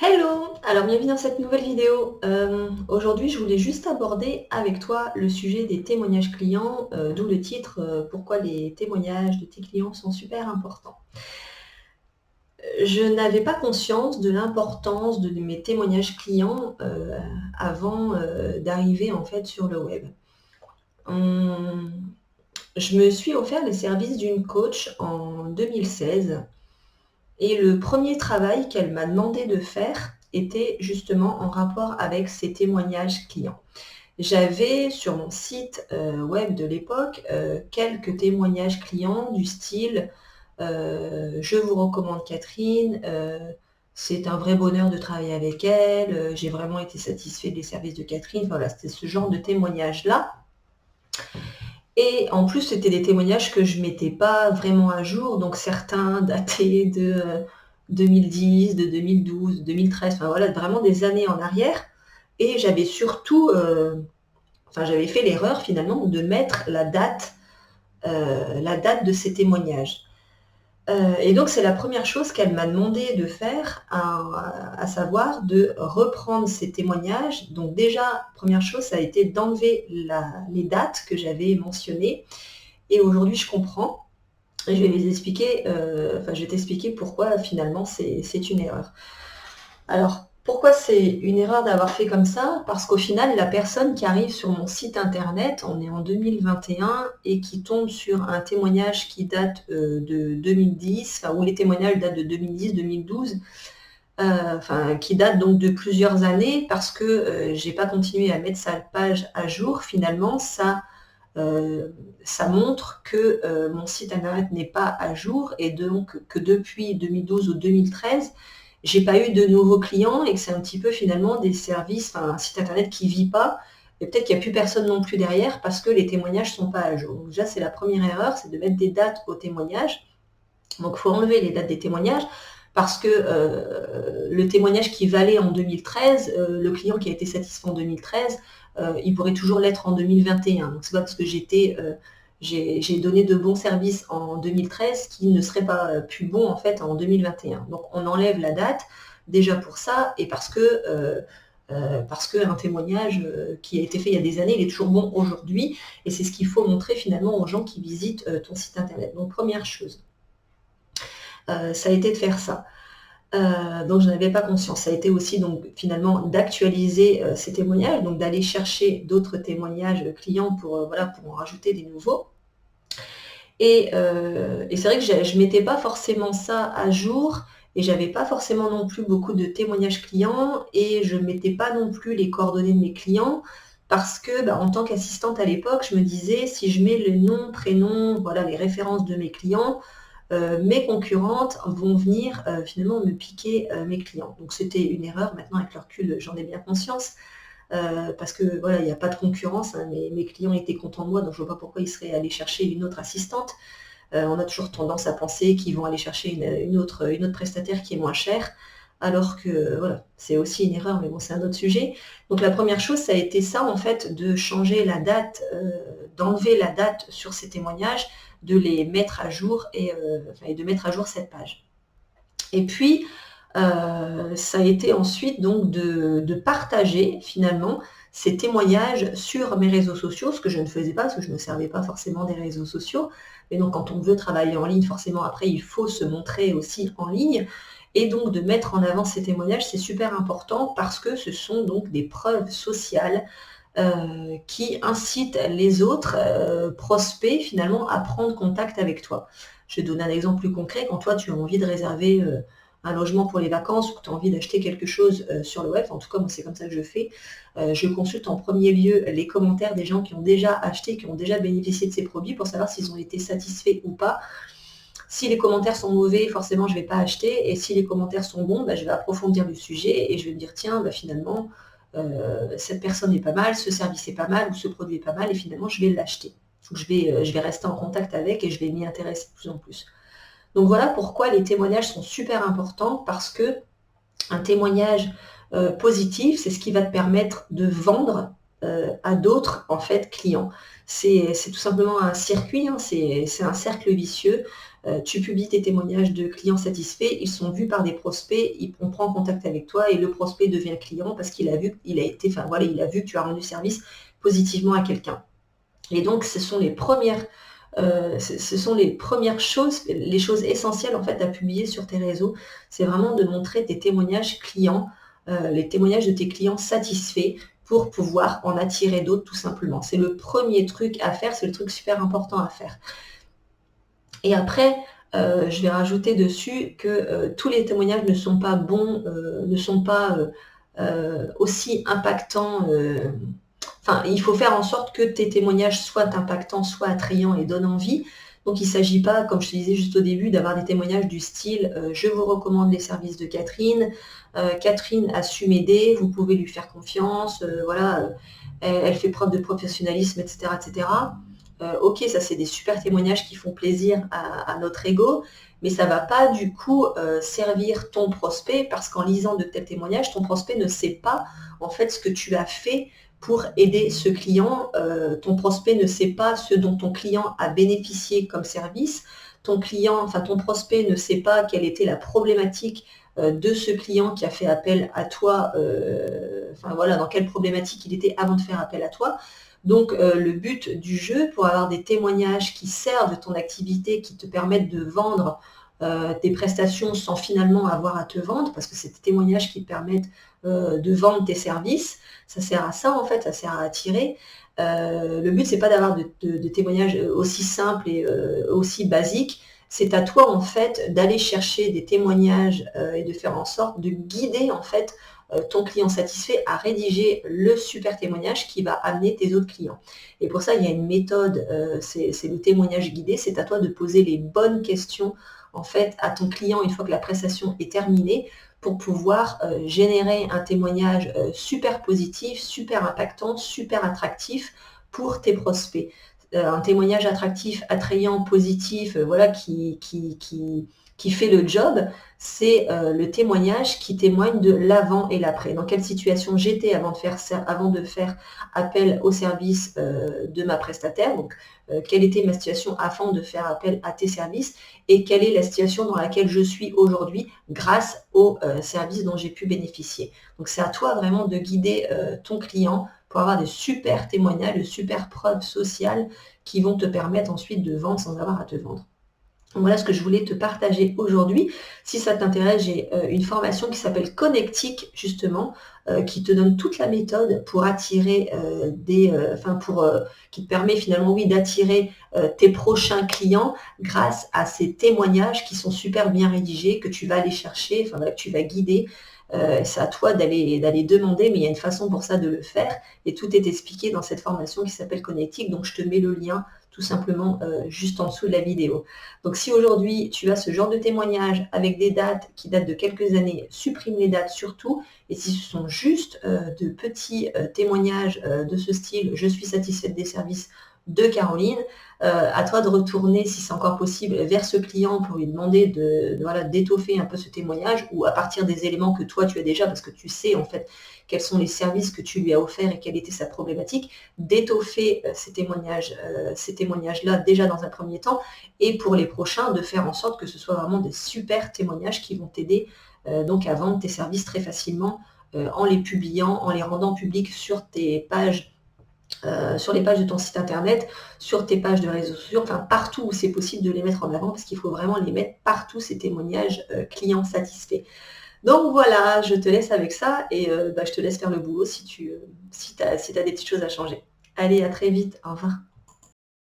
Hello! Alors bienvenue dans cette nouvelle vidéo. Aujourd'hui, je voulais juste aborder avec toi le sujet des témoignages clients, d'où le titre, pourquoi les témoignages de tes clients sont super importants. Je n'avais pas conscience de l'importance de mes témoignages clients, avant, d'arriver en fait sur le web. Hem, je me suis offert les services d'une coach en 2016. Et le premier travail qu'elle m'a demandé de faire était justement en rapport avec ces témoignages clients. J'avais sur mon site, web de l'époque, quelques témoignages clients du style, «Je vous recommande Catherine, c'est un vrai bonheur de travailler avec elle, j'ai vraiment été satisfait des services de Catherine». Voilà, c'était ce genre de témoignages-là. Et en plus, c'était des témoignages que je mettais pas vraiment à jour, donc certains dataient de, 2010, de 2012, 2013, enfin voilà, vraiment des années en arrière. Et j'avais surtout, j'avais fait l'erreur finalement de mettre la date de ces témoignages. Et donc c'est la première chose qu'elle m'a demandé de faire, à savoir de reprendre ces témoignages. Donc déjà, première chose, ça a été d'enlever les dates que j'avais mentionnées. Et aujourd'hui, je comprends. Et je vais les expliquer, je vais t'expliquer pourquoi finalement c'est une erreur. Alors, pourquoi c'est une erreur d'avoir fait comme ça? Parce qu'au final, la personne qui arrive sur mon site internet, on est en 2021, et qui tombe sur un témoignage qui date de 2010, où les témoignages datent de 2010-2012, qui datent donc de plusieurs années, parce que j'ai pas continué à mettre sa page à jour. Finalement, ça montre que mon site internet n'est pas à jour, et donc que depuis 2012 ou 2013, j'ai pas eu de nouveaux clients, et que c'est un petit peu finalement des services, un site internet qui vit pas, et peut-être qu'il n'y a plus personne non plus derrière parce que les témoignages sont pas à jour. Donc déjà, c'est la première erreur, c'est de mettre des dates aux témoignages. Donc il faut enlever les dates des témoignages, parce que le témoignage qui valait en 2013, le client qui a été satisfait en 2013, il pourrait toujours l'être en 2021. Donc c'est pas parce que j'ai donné de bons services en 2013 qu'il ne serait pas plus bon en fait en 2021. Donc on enlève la date déjà pour ça, et parce qu'un témoignage qui a été fait il y a des années, il est toujours bon aujourd'hui, et c'est ce qu'il faut montrer finalement aux gens qui visitent ton site internet. Donc première chose, ça a été de faire ça. Donc je n'avais pas conscience. Ça a été aussi donc finalement d'actualiser ces témoignages, donc d'aller chercher d'autres témoignages clients pour en rajouter des nouveaux. Et c'est vrai que je mettais pas forcément ça à jour, et j'avais pas forcément non plus beaucoup de témoignages clients, et je mettais pas non plus les coordonnées de mes clients, parce que, en tant qu'assistante à l'époque, je me disais: «Si je mets le nom, prénom, voilà les références de mes clients, mes concurrentes vont venir, finalement me piquer, mes clients». Donc c'était une erreur. Maintenant avec le recul, j'en ai bien conscience, parce que voilà, il n'y a pas de concurrence, hein. Mes clients étaient contents de moi, donc je vois pas pourquoi ils seraient allés chercher une autre assistante. On a toujours tendance à penser qu'ils vont aller chercher une autre prestataire qui est moins chère, alors que voilà, c'est aussi une erreur, mais bon, c'est un autre sujet. Donc la première chose, ça a été ça en fait, de changer la date, d'enlever la date sur ces témoignages, de les mettre à jour, et de mettre à jour cette page. Et puis, ça a été ensuite donc de partager finalement ces témoignages sur mes réseaux sociaux, ce que je ne faisais pas parce que je ne me servais pas forcément des réseaux sociaux. Et donc quand on veut travailler en ligne, forcément après il faut se montrer aussi en ligne. Et donc de mettre en avant ces témoignages, c'est super important, parce que ce sont donc des preuves sociales, qui incitent les autres, prospects finalement, à prendre contact avec toi. Je vais te donner un exemple plus concret. Quand toi tu as envie de réserver, un logement pour les vacances, ou que tu as envie d'acheter quelque chose, sur le web, en tout cas moi c'est comme ça que je fais, je consulte en premier lieu les commentaires des gens qui ont déjà acheté, qui ont déjà bénéficié de ces produits, pour savoir s'ils ont été satisfaits ou pas. Si les commentaires sont mauvais, forcément je ne vais pas acheter, et si les commentaires sont bons, je vais approfondir le sujet, et je vais me dire: «Tiens, finalement, cette personne est pas mal, ce service est pas mal, ou ce produit est pas mal», et finalement je vais l'acheter. Donc je vais rester en contact avec, et je vais m'y intéresser de plus en plus. Donc voilà pourquoi les témoignages sont super importants, parce qu'un témoignage positif, c'est ce qui va te permettre de vendre à d'autres en fait clients. C'est tout simplement un circuit, hein, c'est un cercle vicieux. Tu publies tes témoignages de clients satisfaits, ils sont vus par des prospects, on prend contact avec toi et le prospect devient client parce qu'il a vu, il a vu que tu as rendu service positivement à quelqu'un. Et donc, ce sont les premières choses, les choses essentielles en fait à publier sur tes réseaux. C'est vraiment de montrer tes témoignages clients, les témoignages de tes clients satisfaits pour pouvoir en attirer d'autres tout simplement. C'est le premier truc à faire, c'est le truc super important à faire. Et après, je vais rajouter dessus que tous les témoignages ne sont pas bons, ne sont pas aussi impactants. Enfin, il faut faire en sorte que tes témoignages soient impactants, soient attrayants et donnent envie. Donc, il ne s'agit pas, comme je te disais juste au début, d'avoir des témoignages du style je vous recommande les services de Catherine, Catherine a su m'aider, vous pouvez lui faire confiance, voilà, elle fait preuve de professionnalisme, etc. etc. Ok, ça c'est des super témoignages qui font plaisir à notre ego, mais ça ne va pas du coup servir ton prospect parce qu'en lisant de tels témoignages, ton prospect ne sait pas en fait ce que tu as fait pour aider ce client. Ton prospect ne sait pas ce dont ton client a bénéficié comme service. Ton prospect ne sait pas quelle était la problématique de ce client qui a fait appel à toi, dans quelle problématique il était avant de faire appel à toi. Donc, le but du jeu, pour avoir des témoignages qui servent ton activité, qui te permettent de vendre tes prestations sans finalement avoir à te vendre, parce que c'est des témoignages qui te permettent de vendre tes services, ça sert à ça en fait, ça sert à attirer. Le but, c'est pas d'avoir de témoignages aussi simples et aussi basiques. C'est à toi en fait d'aller chercher des témoignages et de faire en sorte de guider en fait ton client satisfait à rédiger le super témoignage qui va amener tes autres clients. Et pour ça, il y a une méthode, c'est le témoignage guidé. C'est à toi de poser les bonnes questions en fait à ton client une fois que la prestation est terminée pour pouvoir générer un témoignage super positif, super impactant, super attractif pour tes prospects. Un témoignage attractif, attrayant, positif, qui fait le job, c'est le témoignage qui témoigne de l'avant et l'après. Dans quelle situation j'étais avant de faire appel au service de ma prestataire, donc quelle était ma situation avant de faire appel à tes services et quelle est la situation dans laquelle je suis aujourd'hui grâce aux services dont j'ai pu bénéficier. Donc c'est à toi vraiment de guider ton client pour avoir des super témoignages, de super preuves sociales qui vont te permettre ensuite de vendre sans avoir à te vendre. Voilà ce que je voulais te partager aujourd'hui. Si ça t'intéresse, j'ai une formation qui s'appelle Connectique, justement, qui te donne toute la méthode pour attirer qui te permet finalement, oui, d'attirer tes prochains clients grâce à ces témoignages qui sont super bien rédigés, que tu vas aller chercher, que tu vas guider. C'est à toi d'aller demander, mais il y a une façon pour ça de le faire. Et tout est expliqué dans cette formation qui s'appelle Connectique. Donc, je te mets le lien tout simplement juste en dessous de la vidéo. Donc si aujourd'hui tu as ce genre de témoignage avec des dates qui datent de quelques années, supprime les dates surtout. Et si ce sont juste de petits témoignages de ce style, je suis satisfaite des services de Caroline, à toi de retourner, si c'est encore possible, vers ce client pour lui demander d'étoffer un peu ce témoignage ou à partir des éléments que toi tu as déjà, parce que tu sais en fait quels sont les services que tu lui as offerts et quelle était sa problématique, d'étoffer ces témoignages-là déjà dans un premier temps et pour les prochains, de faire en sorte que ce soit vraiment des super témoignages qui vont t'aider donc à vendre tes services très facilement en les publiant, en les rendant publics sur tes pages sur les pages de ton site internet, sur tes pages de réseaux sociaux, enfin partout où c'est possible de les mettre en avant parce qu'il faut vraiment les mettre partout, ces témoignages clients satisfaits. Donc voilà, je te laisse avec ça et je te laisse faire le boulot si tu as des petites choses à changer. Allez, à très vite, au revoir.